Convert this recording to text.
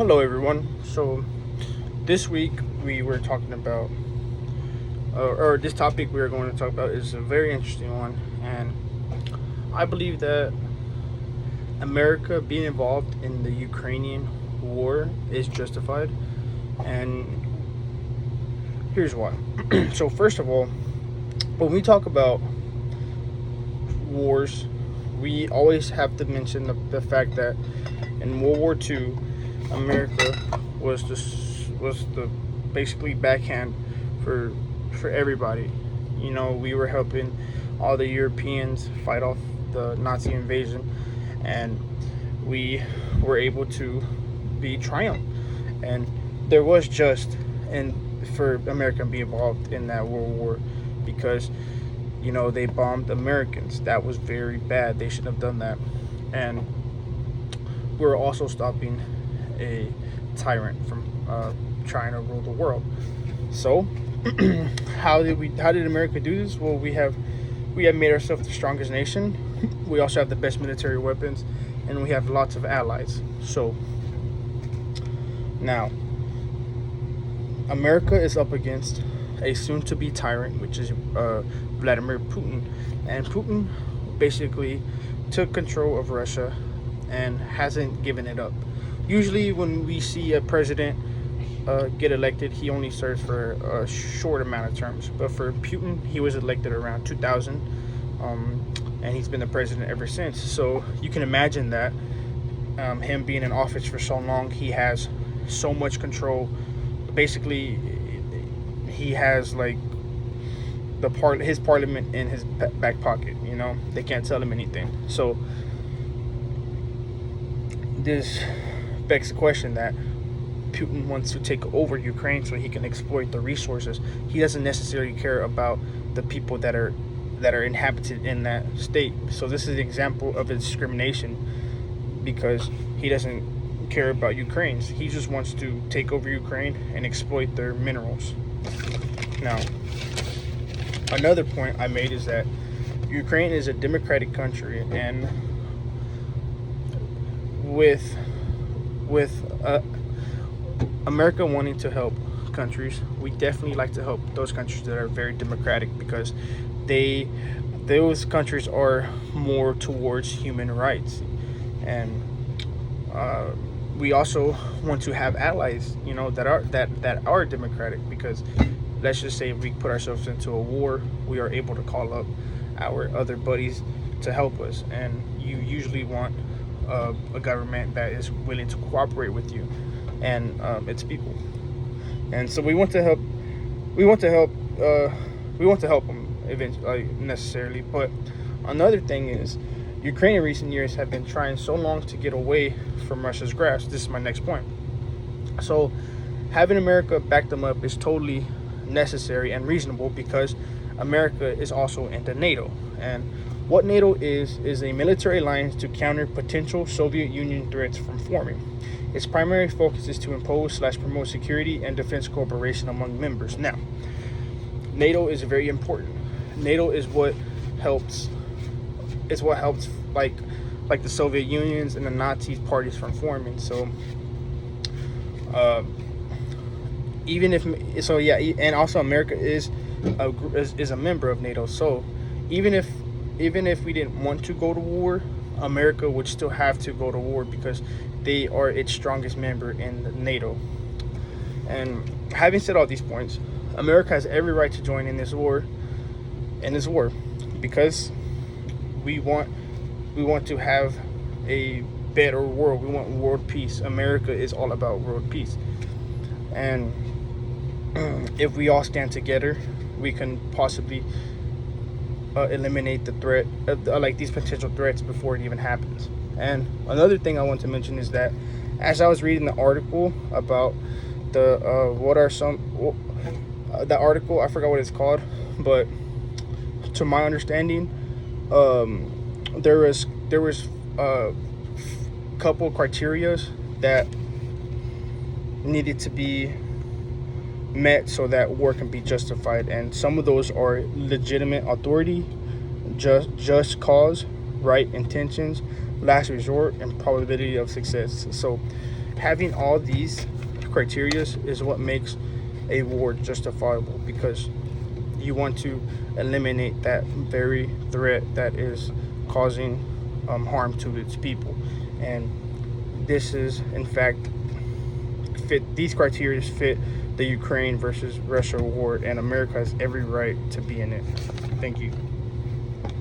Hello, everyone. So, this week we were talking about, or this topic we are going to talk about is a very interesting one, and I believe that America being involved in the Ukrainian war is justified, and here's why. So, first of all, when we talk about wars, we always have to mention the fact that in World War II, America was the basically backhand for for everybody. You know, we were helping all the Europeans fight off the Nazi invasion, and we were able to be triumph. And there was just and for America to be involved in that World War because they bombed Americans. That was very bad. They shouldn't have done that. And we're also stopping a tyrant from trying to rule the world. So, how did America do this? Well, we have made ourselves the strongest nation. We also have the best military weapons, and we have lots of allies. So now, America is up against a soon-to-be tyrant, which is Vladimir Putin, and Putin basically took control of Russia and hasn't given it up. Usually, when we see a president get elected, he only serves for a short amount of terms. But for Putin, he was elected around 2000, and he's been the president ever since. So you can imagine that him being in office for so long, he has so much control. Basically, he has like his parliament in his back pocket. They can't tell him anything. So this begs the question that Putin wants to take over Ukraine so he can exploit the resources. He doesn't necessarily care about the people that are inhabited in that state. So this is an example of a discrimination because he doesn't care about Ukrainians. He just wants to take over Ukraine and exploit their minerals. Now, another point I made is that Ukraine is a democratic country, and with America wanting to help countries, we definitely like to help those countries that are very democratic because those countries are more towards human rights, and we also want to have allies, that are democratic because let's just say if we put ourselves into a war, we are able to call up our other buddies to help us, and you usually want a government that is willing to cooperate with you and its people. And so we want to help. We want to help. We want to help them eventually, necessarily. But another thing is, Ukraine in recent years have been trying so long to get away from Russia's grasp. This is my next point. So having America back them up is totally necessary and reasonable because America is also into NATO. And what NATO is a military alliance to counter potential Soviet Union threats from forming. Its primary focus is to impose/promote security and defense cooperation among members. Now, NATO is very important. NATO is what helps. Like the Soviet Unions and the Nazi parties from forming. So, even if so, yeah, and also America is a member of NATO. So, even if we didn't want to go to war, America would still have to go to war because they are its strongest member in NATO. And having said all these points, America has every right to join in this war. Because we want to have a better world. We want world peace. America is all about world peace. And if we all stand together, we can possibly eliminate the threat, like these potential threats before it even happens. And another thing I want to mention is that as I was reading the article about the the article, I forgot what it's called, but to my understanding, there was a couple criterias that needed to be met so that war can be justified, and some of those are legitimate authority, just cause, right intentions, last resort, and probability of success. So having all these criteria is what makes a war justifiable, because you want to eliminate that very threat that is causing harm to its people. And this is, in fact, these criteria fit the Ukraine versus Russia war, and America has every right to be in it. Thank you.